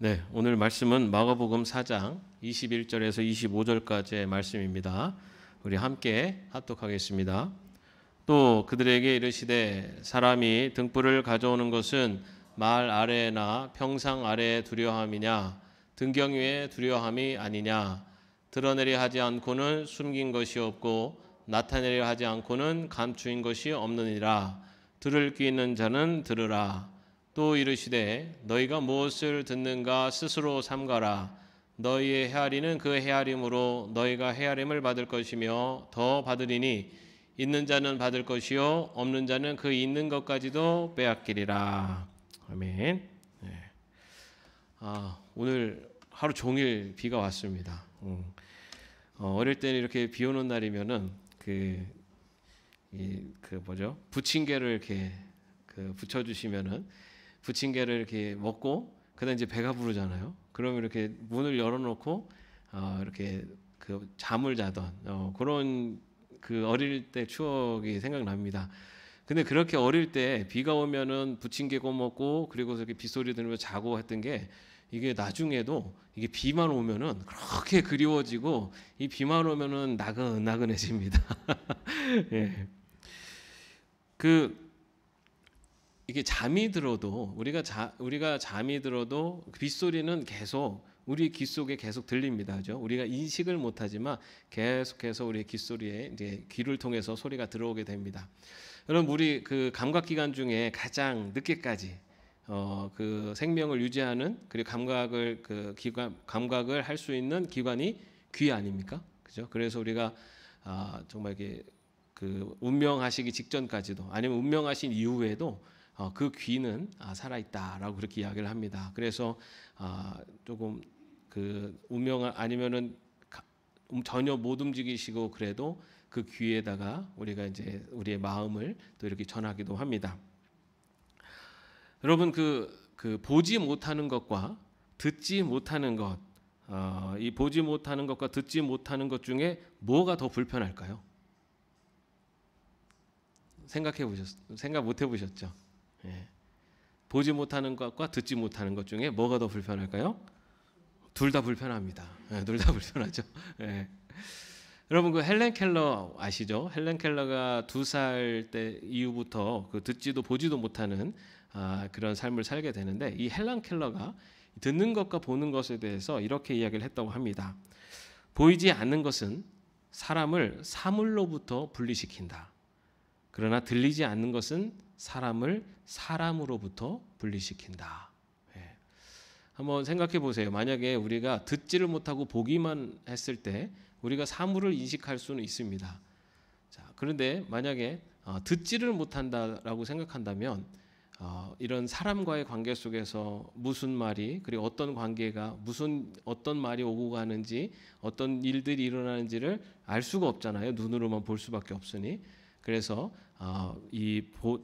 네, 오늘 말씀은 마가복음 4장 21절에서 25절까지의 말씀입니다. 우리 함께 합독하겠습니다. 또 그들에게 이르시되 사람이 등불을 가져오는 것은 말 아래나 평상 아래에 두려함이냐 등경 위에 두려함이 아니냐. 드러내려 하지 않고는 숨긴 것이 없고 나타내려 하지 않고는 감추인 것이 없느니라. 들을 귀 있는 자는 들으라. 또 이르시되 너희가 무엇을 듣는가 스스로 삼가라. 너희의 헤아리는 그 헤아림으로 너희가 헤아림을 받을 것이며 더 받으리니 있는 자는 받을 것이요 없는 자는 그 있는 것까지도 빼앗기리라. 아멘. 네. 오늘 하루 종일 비가 왔습니다. 어릴 때는 이렇게 비 오는 날이면은 부침개를 이렇게 붙여주시면은 부침개를 이렇게 먹고 그다음 이제 배가 부르잖아요. 그러면 이렇게 문을 열어놓고 이렇게 잠을 자던 그런 어릴 때 추억이 생각납니다. 근데 그렇게 어릴 때 비가 오면은 부침개 구워 먹고 그리고 이렇게 빗소리 들으면서 자고 했던 게 이게 나중에도 이게 비만 오면은 그렇게 그리워지고 이 비만 오면은 나긋나긋해집니다. 예. 이게 잠이 들어도 우리가 잠이 들어도 빗소리는 계속 우리 귀 속에 계속 들립니다. 그죠? 우리가 인식을 못하지만 계속해서 우리 귓소리에 이제 귀를 통해서 소리가 들어오게 됩니다. 여러분 우리 감각 기관 중에 가장 늦게까지 생명을 유지하는 그리고 감각을 할 수 있는 기관이 귀 아닙니까? 그죠? 그래서 우리가 정말 이게 운명하시기 직전까지도 아니면 운명하신 이후에도 그 귀는 살아있다라고 그렇게 이야기를 합니다. 그래서 조금 운명 아니면은 전혀 못 움직이시고 그래도 그 귀에다가 우리가 이제 우리의 마음을 또 이렇게 전하기도 합니다. 여러분 보지 못하는 것과 듣지 못하는 것, 이 보지 못하는 것과 듣지 못하는 것 중에 뭐가 더 불편할까요? 생각 못 해보셨죠? 예. 보지 못하는 것과 듣지 못하는 것 중에 뭐가 더 불편할까요? 둘 다 불편합니다. 예, 둘 다 불편하죠. 예. 여러분 헬렌 켈러 아시죠? 헬렌 켈러가 2살 때 이후부터 듣지도 보지도 못하는 그런 삶을 살게 되는데 이 헬렌 켈러가 듣는 것과 보는 것에 대해서 이렇게 이야기를 했다고 합니다. 보이지 않는 것은 사람을 사물로부터 분리시킨다. 그러나 들리지 않는 것은 사람을 사람으로부터 분리시킨다. 예. 한번 생각해 보세요. 만약에 우리가 듣지를 못하고 보기만 했을 때 우리가 사물을 인식할 수는 있습니다. 자, 그런데 만약에 듣지를 못한다라고 생각한다면 이런 사람과의 관계 속에서 무슨 말이 그리고 어떤 관계가 어떤 말이 오고 가는지 어떤 일들이 일어나는지를 알 수가 없잖아요. 눈으로만 볼 수밖에 없으니. 그래서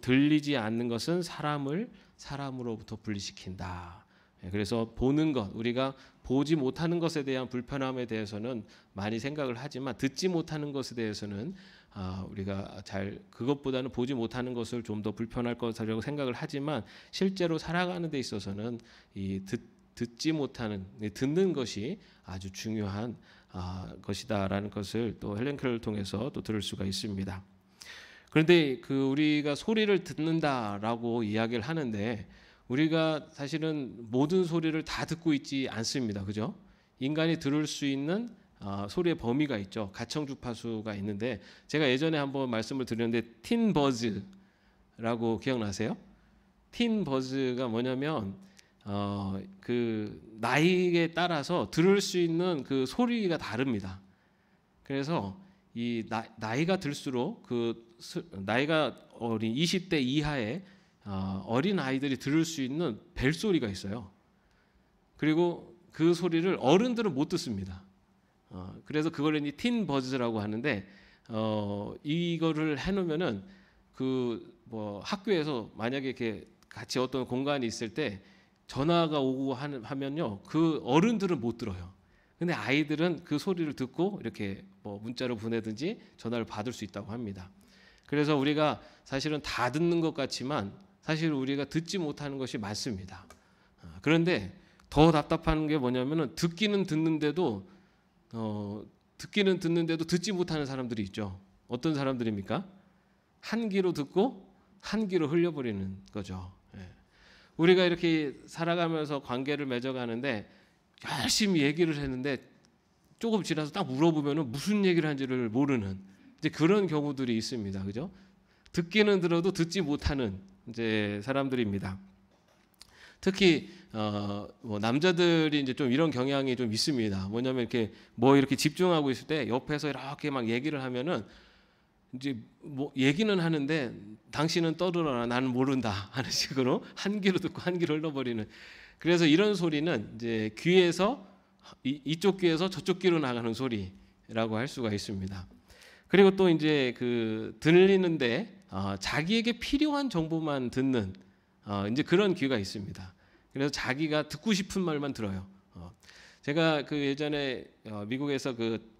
들리지 않는 것은 사람을 사람으로부터 분리시킨다. 그래서 보는 것, 우리가 보지 못하는 것에 대한 불편함에 대해서는 많이 생각을 하지만 듣지 못하는 것에 대해서는 우리가 그것보다는 보지 못하는 것을 좀 더 불편할 것이라고 생각을 하지만 실제로 살아가는 데 있어서는 듣지 못하는 듣는 것이 아주 중요한 것이다라는 것을 또 헬렌 켈러를 통해서 또 들을 수가 있습니다. 그런데 우리가 소리를 듣는다라고 이야기를 하는데 우리가 사실은 모든 소리를 다 듣고 있지 않습니다. 그죠? 인간이 들을 수 있는 소리의 범위가 있죠. 가청 주파수가 있는데 제가 예전에 한번 말씀을 드렸는데 틴 버즈라고 기억나세요? 틴 버즈가 뭐냐면 나이에 따라서 들을 수 있는 소리가 다릅니다. 그래서 이 나이가 들수록 나이가 어린 20대 이하의 어린 아이들이 들을 수 있는 벨소리가 있어요. 그리고 그 소리를 어른들은 못 듣습니다. 그래서 그걸 틴 버즈라고 하는데 이거를 해놓으면은 학교에서 만약에 이렇게 같이 어떤 공간이 있을 때 전화가 오고 하면요 그 어른들은 못 들어요. 근데 아이들은 그 소리를 듣고 이렇게 문자로 보내든지 전화를 받을 수 있다고 합니다. 그래서 우리가 사실은 다 듣는 것 같지만 사실 우리가 듣지 못하는 것이 많습니다. 그런데 더 답답한 게 뭐냐면은 듣기는 듣는데도 듣지 못하는 사람들이 있죠. 어떤 사람들입니까? 한 귀로 듣고 한 귀로 흘려버리는 거죠. 예. 우리가 이렇게 살아가면서 관계를 맺어가는데 열심히 얘기를 했는데 조금 지나서 딱 물어보면은 무슨 얘기를 한지를 모르는 이제 그런 경우들이 있습니다. 그죠? 듣기는 들어도 듣지 못하는 이제 사람들입니다. 특히 뭐 남자들이 이제 좀 이런 경향이 좀 있습니다. 뭐냐면 이렇게 집중하고 있을 때 옆에서 이렇게 막 얘기를 하면은 이제 뭐 얘기는 하는데 당신은 떠들어라 나는 모른다 하는 식으로 한 귀로 듣고 한 귀로 흘러버리는. 그래서 이런 소리는 이제 귀에서 이쪽 귀에서 저쪽 귀로 나가는 소리라고 할 수가 있습니다. 그리고 또 이제 그 들리는데 자기에게 필요한 정보만 듣는 이제 그런 귀가 있습니다. 그래서 자기가 듣고 싶은 말만 들어요. 제가 그 예전에 미국에서 그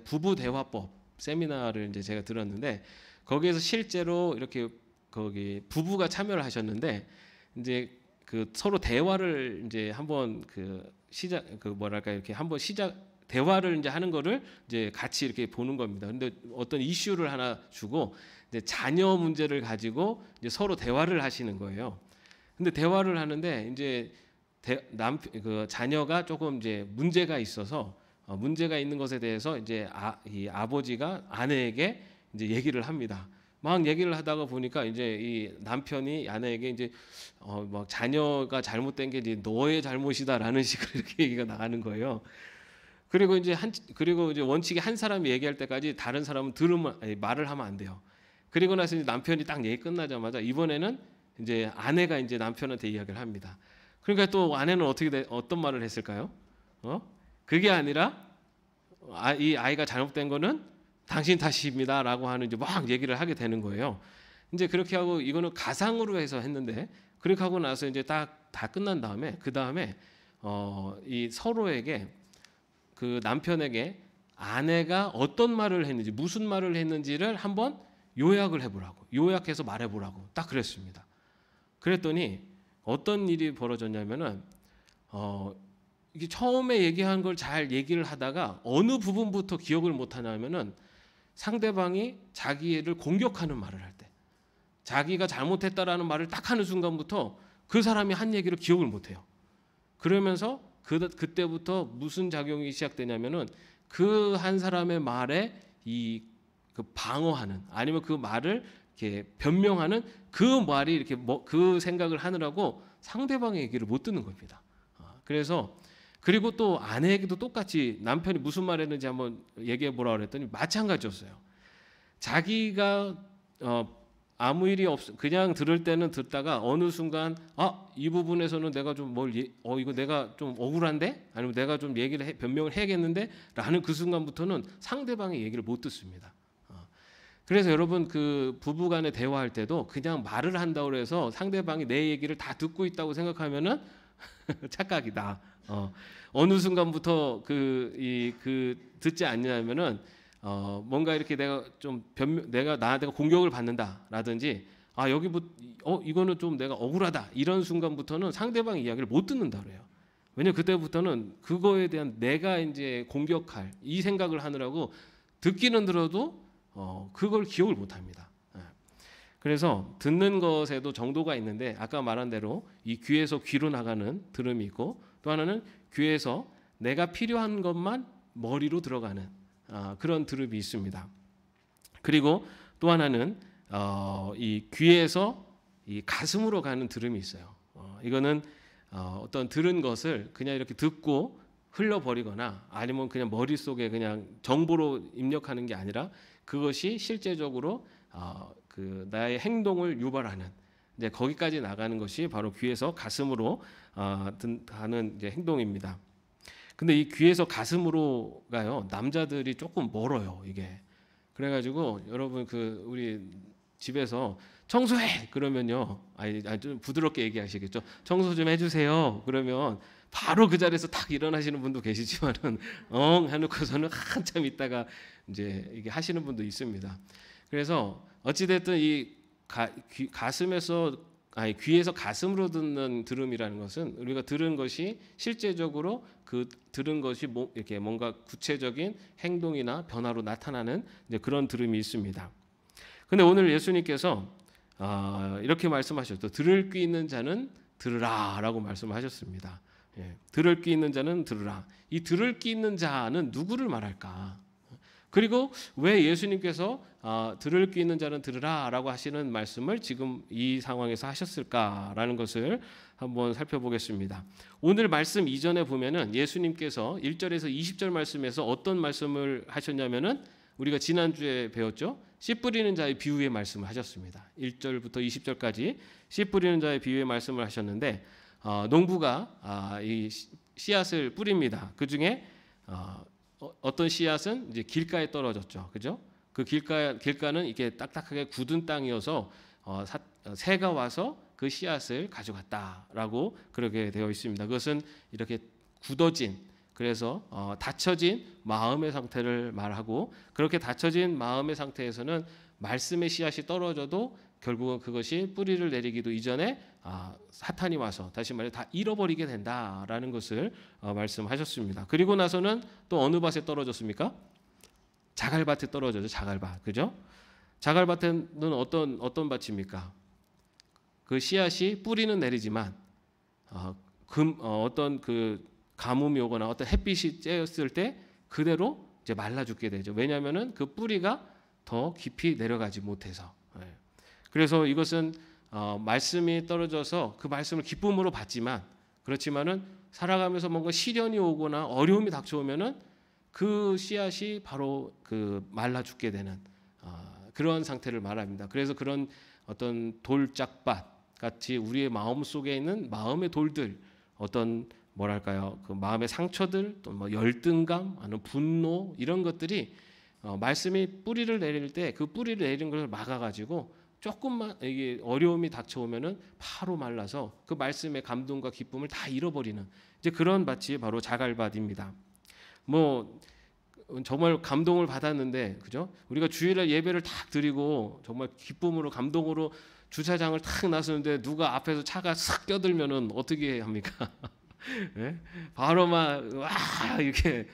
부부 대화법 세미나를 이제 제가 들었는데 거기에서 실제로 이렇게 거기 부부가 참여를 하셨는데 이제 그 서로 대화를 이제 한번 이렇게 한번 대화를 이제 하는 거를 이제 같이 이렇게 보는 겁니다. 근데 어떤 이슈를 하나 주고 이제 자녀 문제를 가지고 이제 서로 대화를 하시는 거예요. 근데 대화를 하는데 이제 그 자녀가 조금 이제 문제가 있어서 문제가 있는 것에 대해서 이제 이 아버지가 아내에게 이제 얘기를 합니다. 막 얘기를 하다가 보니까 이제 이 남편이 아내에게 이제 막 자녀가 잘못된 게 이제 너의 잘못이다라는 식으로 이렇게 얘기가 나가는 거예요. 그리고 이제 원칙이 한 사람이 얘기할 때까지 다른 사람은 말을 하면 안 돼요. 그리고 나서 이제 남편이 딱 얘기 끝나자마자 이번에는 이제 아내가 이제 남편한테 이야기를 합니다. 그러니까 또 아내는 어떤 말을 했을까요? 그게 아니라 이 아이가 잘못된 거는 당신 탓입니다라고 하는 이제 막 얘기를 하게 되는 거예요. 이제 그렇게 하고 이거는 가상으로 해서 했는데 그렇게 하고 나서 이제 딱 다 끝난 다음에 그 다음에 이 서로에게 그 남편에게 아내가 어떤 말을 했는지 무슨 말을 했는지를 한번 요약을 해보라고 요약해서 말해보라고 딱 그랬습니다. 그랬더니 어떤 일이 벌어졌냐면은 이게 처음에 얘기한 걸 잘 얘기를 하다가 어느 부분부터 기억을 못하냐면은 상대방이 자기를 공격하는 말을 할 때 자기가 잘못했다라는 말을 딱 하는 순간부터 그 사람이 한 얘기를 기억을 못해요. 그러면서 그때부터 무슨 작용이 시작되냐면은 그 한 사람의 말에 그 방어하는 아니면 그 말을 이렇게 변명하는 그 말이 이렇게 그 생각을 하느라고 상대방의 얘기를 못 듣는 겁니다. 그래서 그리고 또 아내에게도 똑같이 남편이 무슨 말했는지 한번 얘기해 보라 그랬더니 마찬가지였어요. 자기가 아무 일이 그냥 들을 때는 듣다가 어느 순간 이 부분에서는 내가 좀 이거 내가 좀 억울한데 아니면 내가 좀 변명을 해야겠는데라는 그 순간부터는 상대방의 얘기를 못 듣습니다. 그래서 여러분 그 부부간에 대화할 때도 그냥 말을 한다고 해서 상대방이 내 얘기를 다 듣고 있다고 생각하면은 착각이다. 어느 순간부터 듣지 않냐면은 뭔가 이렇게 내가 공격을 받는다라든지 이거는 좀 내가 억울하다 이런 순간부터는 상대방의 이야기를 못 듣는다 그래요. 왜냐면 그때부터는 그거에 대한 내가 이제 공격할 이 생각을 하느라고 듣기는 들어도 그걸 기억을 못 합니다. 그래서 듣는 것에도 정도가 있는데 아까 말한 대로 이 귀에서 귀로 나가는 들음이 있고 또 하나는 귀에서 내가 필요한 것만 머리로 들어가는 그런 들음이 있습니다. 그리고 또 하나는 이 귀에서 이 가슴으로 가는 들음이 있어요. 이거는 어떤 들은 것을 그냥 이렇게 듣고 흘려버리거나 아니면 그냥 머릿속에 그냥 정보로 입력하는 게 아니라 그것이 실제적으로 그 나의 행동을 유발하는 이제 거기까지 나가는 것이 바로 귀에서 가슴으로 가는 이제 행동입니다. 근데 이 귀에서 가슴으로 가요. 남자들이 조금 멀어요, 이게. 그래가지고 여러분 우리 집에서 청소해 그러면요, 좀 부드럽게 얘기하시겠죠. 청소 좀 해주세요. 그러면 바로 그 자리에서 딱 일어나시는 분도 계시지만은 해놓고서는 한참 있다가 이제 이게 하시는 분도 있습니다. 그래서 어찌됐든 이 가슴에서 귀에서 가슴으로 듣는 들음이라는 것은 우리가 들은 것이 실제적으로 그 들은 것이 이렇게 뭔가 구체적인 행동이나 변화로 나타나는 이제 그런 들음이 있습니다. 근데 오늘 예수님께서 이렇게 말씀하셨죠. 들을 귀 있는 자는 들으라라고 말씀하셨습니다. 예, 들을 귀 있는 자는 들으라. 이 들을 귀 있는 자는 누구를 말할까? 그리고 왜 예수님께서 들을 귀 있는 자는 들으라라고 하시는 말씀을 지금 이 상황에서 하셨을까라는 것을 한번 살펴보겠습니다. 오늘 말씀 이전에 보면은 예수님께서 1절에서 20절 말씀에서 어떤 말씀을 하셨냐면은 우리가 지난주에 배웠죠. 씨 뿌리는 자의 비유의 말씀을 하셨습니다. 1절부터 20절까지 씨 뿌리는 자의 비유의 말씀을 하셨는데 농부가 이 씨앗을 뿌립니다. 그 중에 어떤 씨앗은 이제 길가에 떨어졌죠, 그죠? 그 길가는 이게 딱딱하게 굳은 땅이어서 새가 와서 그 씨앗을 가져갔다라고 그렇게 되어 있습니다. 그것은 이렇게 굳어진, 그래서 닫혀진 마음의 상태를 말하고, 그렇게 닫혀진 마음의 상태에서는 말씀의 씨앗이 떨어져도 결국은 그것이 뿌리를 내리기도 이전에 사탄이 와서 다시 말해 다 잃어버리게 된다라는 것을 말씀하셨습니다. 그리고 나서는 또 어느 밭에 떨어졌습니까? 자갈밭에 떨어졌죠. 자갈밭, 그죠? 자갈밭에는 어떤 밭입니까? 그 씨앗이 뿌리는 내리지만 어떤 그 가뭄이 오거나 어떤 햇빛이 쬐었을 때 그대로 이제 말라 죽게 되죠. 왜냐하면은 그 뿌리가 더 깊이 내려가지 못해서. 그래서 이것은 말씀이 떨어져서 그 말씀을 기쁨으로 받지만, 그렇지만은 살아가면서 뭔가 시련이 오거나 어려움이 닥쳐오면은 그 씨앗이 바로 그 말라 죽게 되는 그런 상태를 말합니다. 그래서 그런 어떤 돌짝밭 같이 우리의 마음 속에 있는 마음의 돌들, 어떤 뭐랄까요, 그 마음의 상처들, 또 뭐 열등감, 아니면 분노, 이런 것들이 말씀이 뿌리를 내릴 때 그 뿌리를 내리는 것을 막아가지고 조금만 이게 어려움이 닥쳐오면은 바로 말라서 그 말씀의 감동과 기쁨을 다 잃어버리는 이제 그런 밭이 바로 자갈밭입니다. 뭐 정말 감동을 받았는데, 그죠? 우리가 주일날 예배를 딱 드리고 정말 기쁨으로 감동으로 주차장을 탁 나서는데 누가 앞에서 차가 싹 껴들면은 어떻게 합니까? 네? 바로 막 이렇게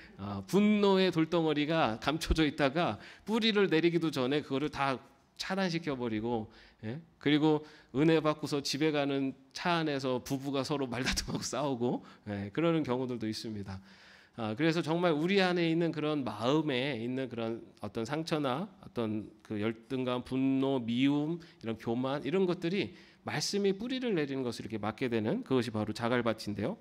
분노의 돌덩어리가 감춰져 있다가 뿌리를 내리기도 전에 그거를 다 차단시켜 버리고, 그리고 은혜 받고서 집에 가는 차 안에서 부부가 서로 말다툼하고 싸우고, 그러는 경우들도 있습니다. 그래서 정말 우리 안에 있는 그런 마음에 있는 그런 어떤 상처나 어떤 그 열등감, 분노, 미움, 이런 교만, 이런 것들이 말씀이 뿌리를 내리는 것을 이렇게 막게 되는 그것이 바로 자갈밭인데요.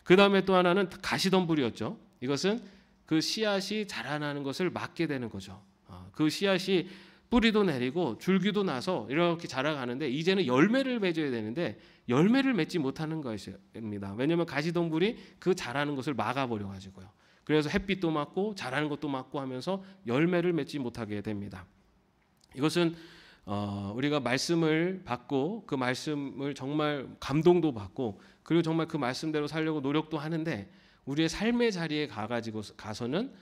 그 다음에 또 하나는 가시덤불이었죠. 이것은 그 씨앗이 자라나는 것을 막게 되는 거죠. 그 씨앗이 뿌리도 내리고 줄기도 나서 이렇게 자라가는데 이제는 열매를 맺어야 되는데 열매를 맺지 못하는 것입니다. 왜냐하면 가시덤불이 그 자라는 것을 막아버려가지고요. 그래서 햇빛도 막고 자라는 것도 막고 하면서 열매를 맺지 못하게 됩니다. 이것은 우리가 말씀을 받고 그 말씀을 정말 감동도 받고 그리고 정말 그 말씀대로 살려고 노력도 하는데 우리의 삶의 자리에 가서는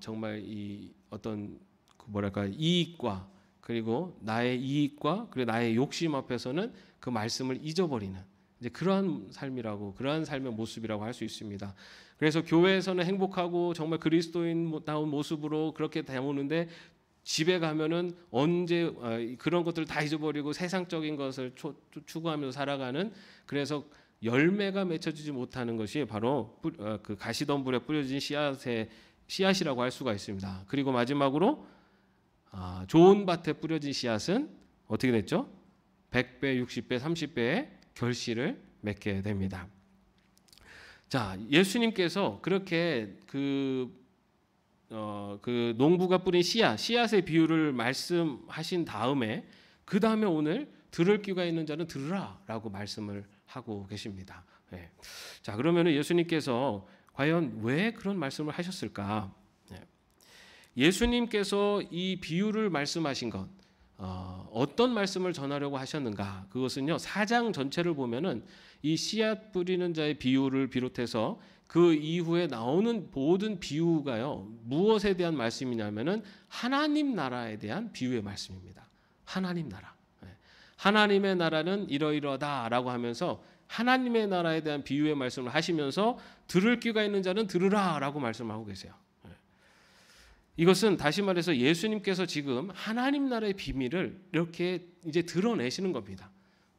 정말 이 어떤 뭐랄까 이익과 그리고 나의 이익과 그리고 나의 욕심 앞에서는 그 말씀을 잊어버리는 이제 그러한 삶이라고, 그러한 삶의 모습이라고 할 수 있습니다. 그래서 교회에서는 행복하고 정말 그리스도인다운 모습으로 그렇게 되오는데 집에 가면은 언제 그런 것들을 다 잊어버리고 세상적인 것을 추구하면서 살아가는, 그래서 열매가 맺혀지지 못하는 것이 바로 그 가시덤불에 뿌려진 씨앗이라고 할 수가 있습니다. 그리고 마지막으로 좋은 밭에 뿌려진 씨앗은 어떻게 됐죠? 100배, 60배, 30배의 결실을 맺게 됩니다. 자, 예수님께서 그렇게 그 농부가 뿌린 씨앗의 비유를 말씀하신 다음에 그 다음에 오늘 들을 귀가 있는 자는 들으라라고 말씀을 하고 계십니다. 네. 자, 그러면 예수님께서 과연 왜 그런 말씀을 하셨을까? 예수님께서 이 비유를 말씀하신 것 어떤 말씀을 전하려고 하셨는가? 그것은요 4장 전체를 보면은 이 씨앗 뿌리는 자의 비유를 비롯해서 그 이후에 나오는 모든 비유가요 무엇에 대한 말씀이냐면은 하나님 나라에 대한 비유의 말씀입니다. 하나님 나라. 하나님의 나라는 이러이러다라고 하면서 하나님의 나라에 대한 비유의 말씀을 하시면서 들을 귀가 있는 자는 들으라라고 말씀하고 계세요. 이것은 다시 말해서 예수님께서 지금 하나님 나라의 비밀을 이렇게 이제 드러내시는 겁니다.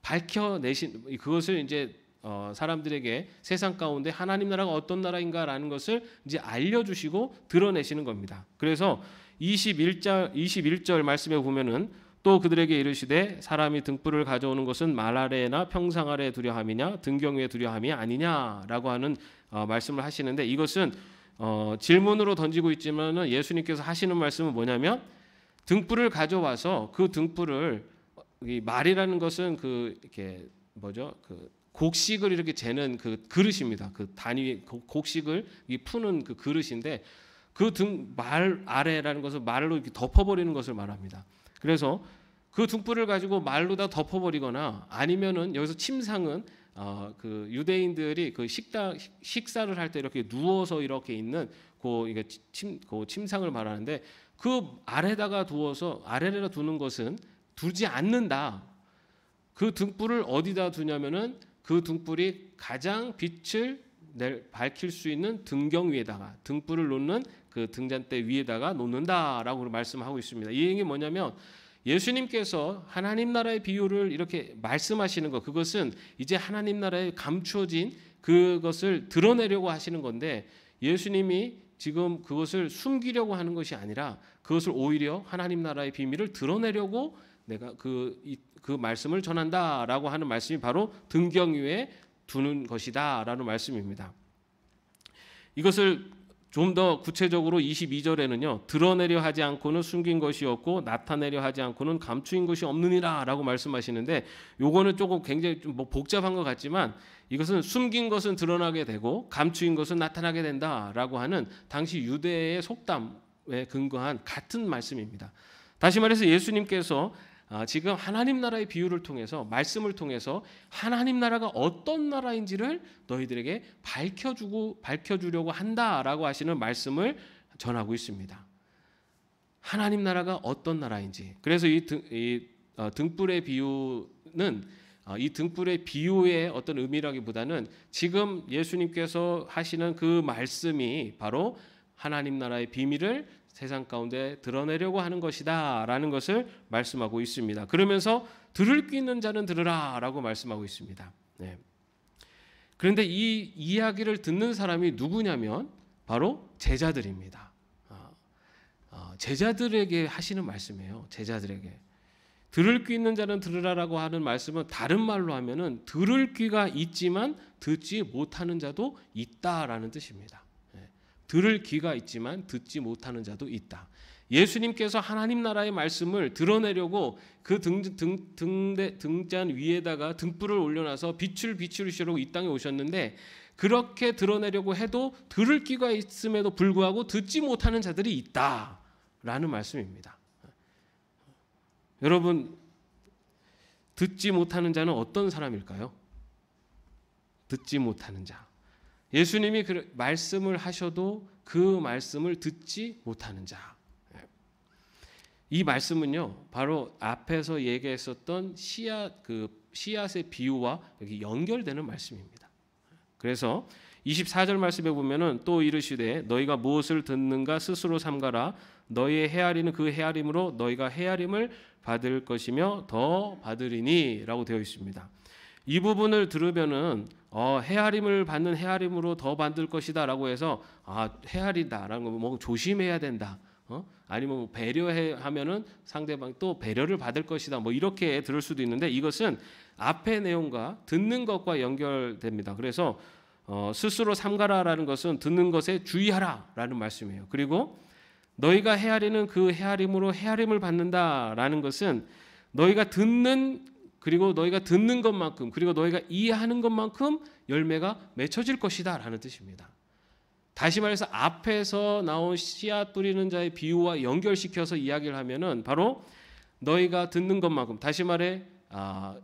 밝혀내신 그것을 이제 사람들에게 세상 가운데 하나님 나라가 어떤 나라인가라는 것을 이제 알려주시고 드러내시는 겁니다. 그래서 21절 말씀에 보면은 또 그들에게 이르시되 사람이 등불을 가져오는 것은 말 아래나 평상 아래 두려함이냐 등경 위에 두려함이 아니냐라고 하는 말씀을 하시는데 이것은 질문으로 던지고 있지만은 예수님께서 하시는 말씀은 뭐냐면 등불을 가져와서 그 등불을 이 말이라는 것은 그 이렇게 뭐죠? 그 곡식을 이렇게 재는 그 그릇입니다. 그 단위 곡식을 푸는 그 그릇인데 그 말 아래라는 것을 말로 이렇게 덮어버리는 것을 말합니다. 그래서 그 등불을 가지고 말로 다 덮어버리거나 아니면은 여기서 침상은 그 유대인들이 그 식사를 할 때 이렇게 누워서 이렇게 있는 그 침상을 말하는데 그 아래다가 두는 것은 두지 않는다. 그 등불을 어디다 두냐면은 그 등불이 가장 빛을 밝힐 수 있는 등경 위에다가 등불을 놓는 그 등잔대 위에다가 놓는다라고 말씀하고 있습니다. 이 얘기 뭐냐면 예수님께서 하나님 나라의 비유를 이렇게 말씀하시는 것 그것은 이제 하나님 나라에 감추어진 그것을 드러내려고 하시는 건데 예수님이 지금 그것을 숨기려고 하는 것이 아니라 그것을 오히려 하나님 나라의 비밀을 드러내려고 내가 그 말씀을 전한다라고 하는 말씀이 바로 등경 위에 두는 것이다라는 말씀입니다. 이것을 좀 더 구체적으로 22절에는요. 드러내려 하지 않고는 숨긴 것이 없고 나타내려 하지 않고는 감추인 것이 없느니라라고 말씀하시는데 요거는 조금 굉장히 좀 뭐 복잡한 것 같지만 이것은 숨긴 것은 드러나게 되고 감추인 것은 나타나게 된다라고 하는 당시 유대의 속담에 근거한 같은 말씀입니다. 다시 말해서 예수님께서 지금 하나님 나라의 비유를 통해서 말씀을 통해서 하나님 나라가 어떤 나라인지를 너희들에게 밝혀주려고 한다라고 하시는 말씀을 전하고 있습니다. 하나님 나라가 어떤 나라인지. 그래서 이 등불의 비유는 이 등불의 비유의 어떤 의미라기보다는 지금 예수님께서 하시는 그 말씀이 바로 하나님 나라의 비밀을 세상 가운데 드러내려고 하는 것이다라는 것을 말씀하고 있습니다. 그러면서 들을 귀 있는 자는 들으라라고 말씀하고 있습니다. 네. 그런데 이 이야기를 듣는 사람이 누구냐면 바로 제자들입니다. 제자들에게 하시는 말씀이에요. 제자들에게 들을 귀 있는 자는 들으라라고 하는 말씀은 다른 말로 하면은 들을 귀가 있지만 듣지 못하는 자도 있다라는 뜻입니다. 들을 귀가 있지만 듣지 못하는 자도 있다. 예수님께서 하나님 나라의 말씀을 드러내려고 그 등잔 위에다가 등불을 올려놔서 빛을 비추시려고 이 땅에 오셨는데 그렇게 드러내려고 해도 들을 귀가 있음에도 불구하고 듣지 못하는 자들이 있다라는 말씀입니다. 여러분 듣지 못하는 자는 어떤 사람일까요? 듣지 못하는 자. 예수님이 그 말씀을 하셔도 그 말씀을 듣지 못하는 자. 이 말씀은요, 바로 앞에서 얘기했었던 씨앗의 비유와 여기 연결되는 말씀입니다. 그래서 24절 말씀에 보면은 또 이르시되 너희가 무엇을 듣는가 스스로 삼가라. 너희의 헤아리는 그 헤아림으로 너희가 헤아림을 받을 것이며 더 받으리니라고 되어 있습니다. 이 부분을 들으면은 헤아림을 받는 헤아림으로 더 받을 것이다라고 해서 헤아린다라는 거 뭐 조심해야 된다. 아니면 뭐 배려하면은 상대방 또 배려를 받을 것이다. 뭐 이렇게 들을 수도 있는데 이것은 앞의 내용과 듣는 것과 연결됩니다. 그래서 스스로 삼가라라는 것은 듣는 것에 주의하라라는 말씀이에요. 그리고 너희가 헤아리는 그 헤아림으로 헤아림을 받는다라는 것은 너희가 듣는 것만큼 그리고 너희가 이해하는 것만큼 열매가 맺혀질 것이다라는 뜻입니다. 다시 말해서 앞에서 나온 씨앗 뿌리는 자의 비유와 연결시켜서 이야기를 하면은 바로 너희가 듣는 것만큼 다시 말해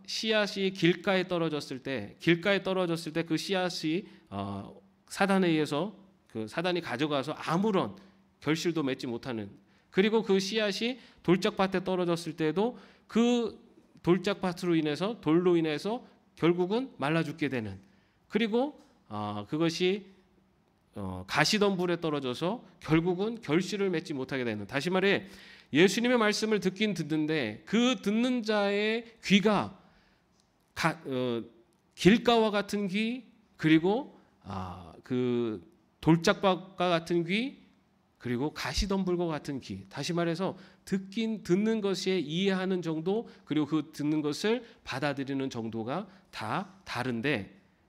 씨앗이 길가에 떨어졌을 때 그 씨앗이 사단에 의해서 그 사단이 가져가서 아무런 결실도 맺지 못하는 그리고 그 씨앗이 돌짝밭에 떨어졌을 때도 그 돌짝밭으로 인해서 돌로 인해서 결국은 말라 죽게 되는, 그리고 그것이 가시덤불에 떨어져서 결국은 결실을 맺지 못하게 되는, 다시 말해 예수님의 말씀을 듣긴 듣는데 그 듣는 자의 귀가 길가와 같은 귀, 그리고 그 돌짝밭과 같은 귀, 그리고 가시덤불과 같은 귀, 다시 말해서 듣는 것에 이해하는 정도, 그리고 그 듣는 것을 받아들이는 정도가 다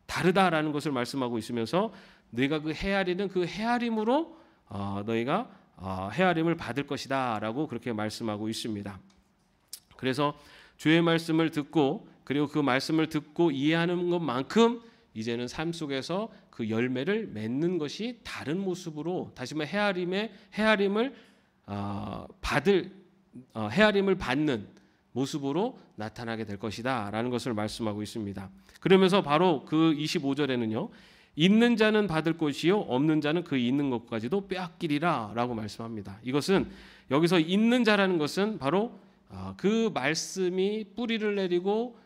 다르다라는 것을 말씀하고 있으면서 너희가 그 헤아리는 그 헤아림으로 너희가 헤아림을 받을 것이다라고 그렇게 말씀하고 있습니다. 그래서 주의 말씀을 듣고, 그리고 그 말씀을 듣고 이해하는 것만큼 이제는 삶 속에서 그 열매를 맺는 것이 다른 모습으로, 다시 말해 헤아림을 받는 모습으로 나타나게 될 것이다라는 것을 말씀하고 있습니다. 그러면서 바로 그 25절에는요. 있는 자는 받을 것이요 없는 자는 그 있는 것까지도 빼앗기리라라고 말씀합니다. 이것은 여기서 있는 자라는 것은 바로 그 말씀이 뿌리를 내리고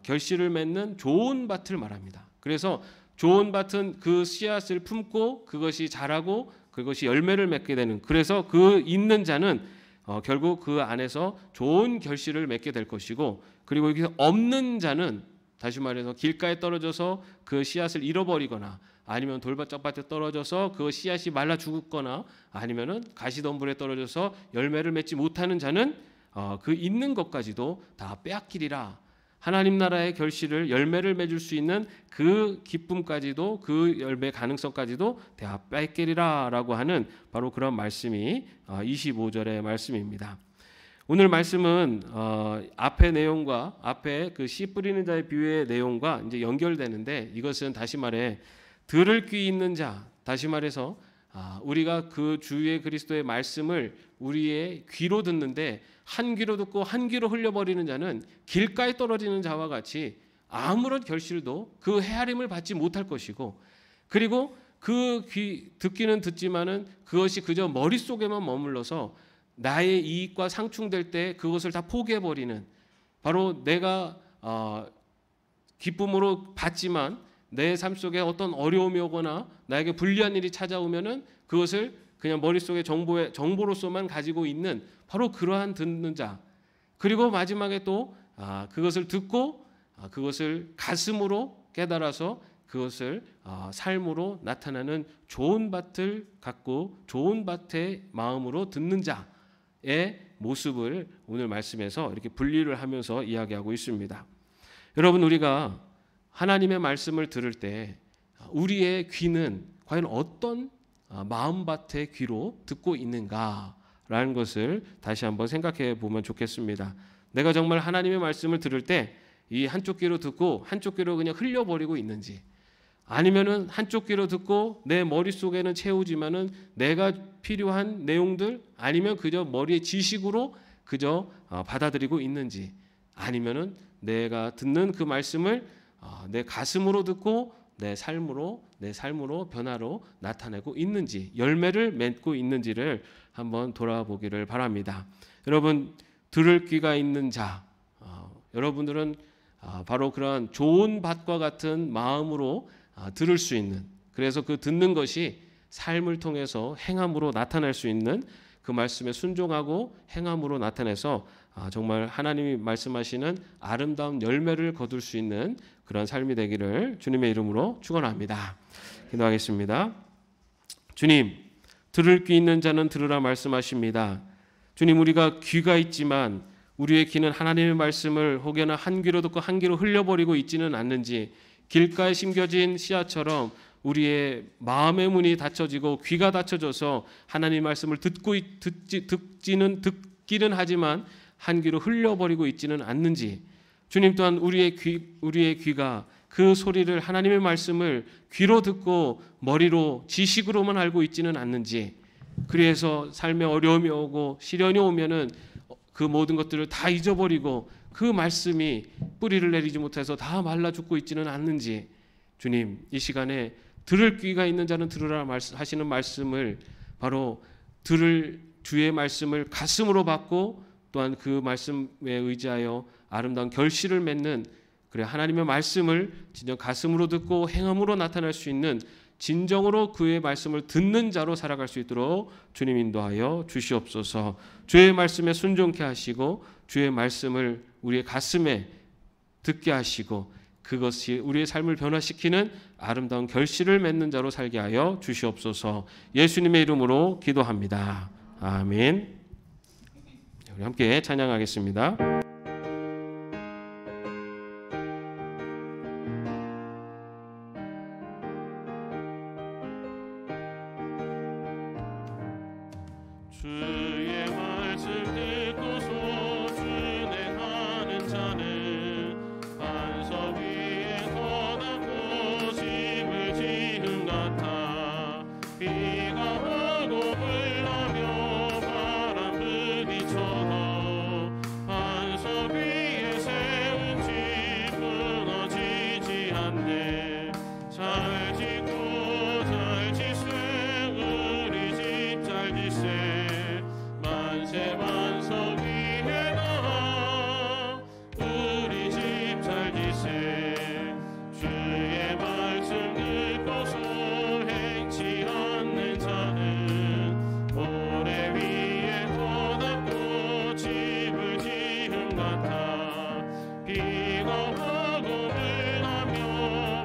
결실을 맺는 좋은 밭을 말합니다. 그래서 좋은 밭은 그 씨앗을 품고 그것이 자라고 그것이 열매를 맺게 되는, 그래서 그 있는 자는 결국 그 안에서 좋은 결실을 맺게 될 것이고, 그리고 여기서 없는 자는 다시 말해서 길가에 떨어져서 그 씨앗을 잃어버리거나, 아니면 돌밭짝밭에 떨어져서 그 씨앗이 말라 죽거나, 아니면은 가시덤불에 떨어져서 열매를 맺지 못하는 자는 그 있는 것까지도 다 빼앗기리라. 하나님 나라의 결실을 열매를 맺을 수 있는 그 기쁨까지도, 그 열매 가능성까지도 다 빼앗기리라라고 하는 바로 그런 말씀이 25절의 말씀입니다. 오늘 말씀은 앞의 내용과 앞에 그 씨 뿌리는 자의 비유의 내용과 이제 연결되는데, 이것은 다시 말해 들을 귀 있는 자, 다시 말해서 우리가 그 주의 그리스도의 말씀을 우리의 귀로 듣는데 한 귀로 듣고 한 귀로 흘려버리는 자는 길가에 떨어지는 자와 같이 아무런 결실도 그 헤아림을 받지 못할 것이고, 그리고 그 귀 듣기는 듣지만은 그것이 그저 머릿속에만 머물러서 나의 이익과 상충될 때 그것을 다 포기해버리는, 바로 내가 기쁨으로 받지만 내 삶 속에 어떤 어려움이 오거나 나에게 불리한 일이 찾아오면은 그것을 그냥 머릿속에 정보로서만 가지고 있는 바로 그러한 듣는 자, 그리고 마지막에 또 그것을 듣고 그것을 가슴으로 깨달아서 그것을 삶으로 나타나는 좋은 밭을 갖고 좋은 밭의 마음으로 듣는 자의 모습을 오늘 말씀에서 이렇게 분리를 하면서 이야기하고 있습니다. 여러분, 우리가 하나님의 말씀을 들을 때 우리의 귀는 과연 어떤 마음밭의 귀로 듣고 있는가라는 것을 다시 한번 생각해 보면 좋겠습니다. 내가 정말 하나님의 말씀을 들을 때 이 한쪽 귀로 듣고 한쪽 귀로 그냥 흘려버리고 있는지, 아니면은 한쪽 귀로 듣고 내 머릿속에는 채우지만은 내가 필요한 내용들, 아니면 그저 머리의 지식으로 그저 받아들이고 있는지, 아니면은 내가 듣는 그 말씀을 내 가슴으로 듣고 내 삶으로 변화로 나타내고 있는지, 열매를 맺고 있는지를 한번 돌아보기를 바랍니다. 여러분, 들을 귀가 있는 자, 여러분들은 바로 그러한 좋은 밭과 같은 마음으로 들을 수 있는, 그래서 그 듣는 것이 삶을 통해서 행함으로 나타날 수 있는, 그 말씀에 순종하고 행함으로 나타내서 정말 하나님이 말씀하시는 아름다운 열매를 거둘 수 있는 그런 삶이 되기를 주님의 이름으로 축원합니다. 기도하겠습니다. 주님, 들을 귀 있는 자는 들으라 말씀하십니다. 주님, 우리가 귀가 있지만 우리의 귀는 하나님의 말씀을 혹여나 한 귀로 듣고 한 귀로 흘려버리고 있지는 않는지, 길가에 심겨진 씨앗처럼 우리의 마음의 문이 닫혀지고 귀가 닫혀져서 하나님의 말씀을 듣기는 하지만 한 귀로 흘려버리고 있지는 않는지, 주님 또한 우리의 귀가 그 소리를, 하나님의 말씀을 귀로 듣고 머리로 지식으로만 알고 있지는 않는지, 그래서 삶에 어려움이 오고 시련이 오면은 그 모든 것들을 다 잊어버리고 그 말씀이 뿌리를 내리지 못해서 다 말라 죽고 있지는 않는지, 주님, 이 시간에 들을 귀가 있는 자는 들으라 하시는 말씀을, 바로 들을 주의 말씀을 가슴으로 받고 또한 그 말씀에 의지하여 아름다운 결실을 맺는, 그래 하나님의 말씀을 진정 가슴으로 듣고 행함으로 나타낼 수 있는, 진정으로 그의 말씀을 듣는 자로 살아갈 수 있도록 주님 인도하여 주시옵소서. 주의 말씀에 순종케 하시고 주의 말씀을 우리의 가슴에 듣게 하시고 그것이 우리의 삶을 변화시키는 아름다운 결실을 맺는 자로 살게 하여 주시옵소서. 예수님의 이름으로 기도합니다. 아멘. 우리 함께 찬양하겠습니다. 주의 말씀 듣고서 준행하는 자는 반석 위에 서닫고 집을 지은 같아. 비가 오고 불나며 바람 부딪혀도 반석 위에 세운 집 무너지지 않네. 잘 짓고 잘 짓세 우리 집 잘 짓세. 만세 반석 위에 나 우리 집 잘 짓세. 주의 말씀 듣고서 행치 않는 자는 모래 위에 터닫고 집을 지은 같아. 비가 오고 불나며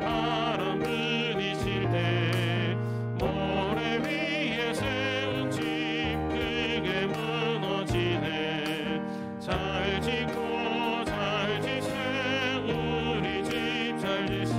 바람 부딪힐 때 모래 위에 세운 집 크게 무너지네. 잘 짓고 잘 짓세 우리 집 잘 짓세.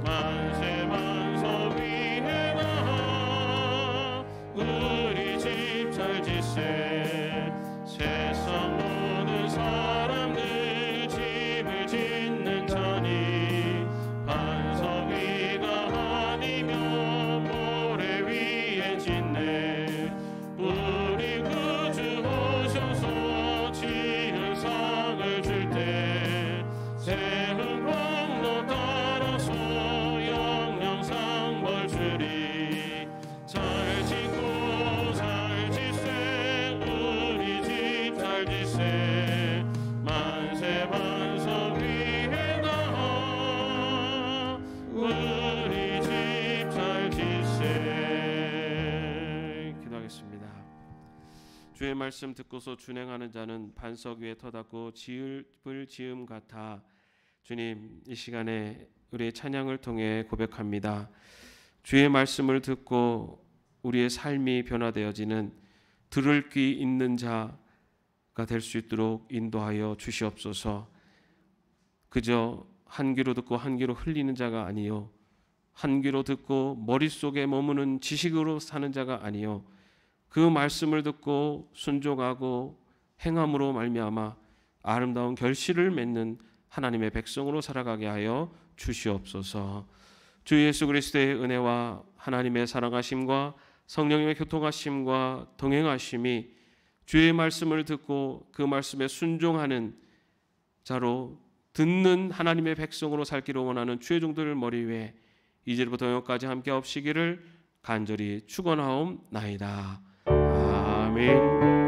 만세 반석 위에 나 우리 집 잘 짓세. 세상 모든 사람들 집을 짓는 자니 반석 위가 아니면 모래 위에 짓네. 우리 구주 오셔서 지은 상을 줄 때 세운 공로 따라서 영영상 벌 주리. 잘 짓고 잘 짓세 우리 집 잘 짓세. 만세 반석 위에 나 우리 집 잘 짓세. 기도하겠습니다. 주의 말씀 듣고서 준행하는 자는 반석 위에 터닫고 집을 지음 같아. 주님, 이 시간에 우리의 찬양을 통해 고백합니다. 주의 말씀을 듣고 우리의 삶이 변화되어지는 들을 귀 있는 자가 될 수 있도록 인도하여 주시옵소서. 그저 한 귀로 듣고 한 귀로 흘리는 자가 아니요, 한 귀로 듣고 머릿속에 머무는 지식으로 사는 자가 아니요, 그 말씀을 듣고 순종하고 행함으로 말미암아 아름다운 결실을 맺는 하나님의 백성으로 살아가게 하여 주시옵소서. 주 예수 그리스도의 은혜와 하나님의 사랑하심과 성령님의 교통하심과 동행하심이 주의 말씀을 듣고 그 말씀에 순종하는 자로 듣는 하나님의 백성으로 살기를 원하는 주의 종들을 머리 위에 이제부터 영원까지 함께 없시기를 간절히 축원하옵나이다. 아멘.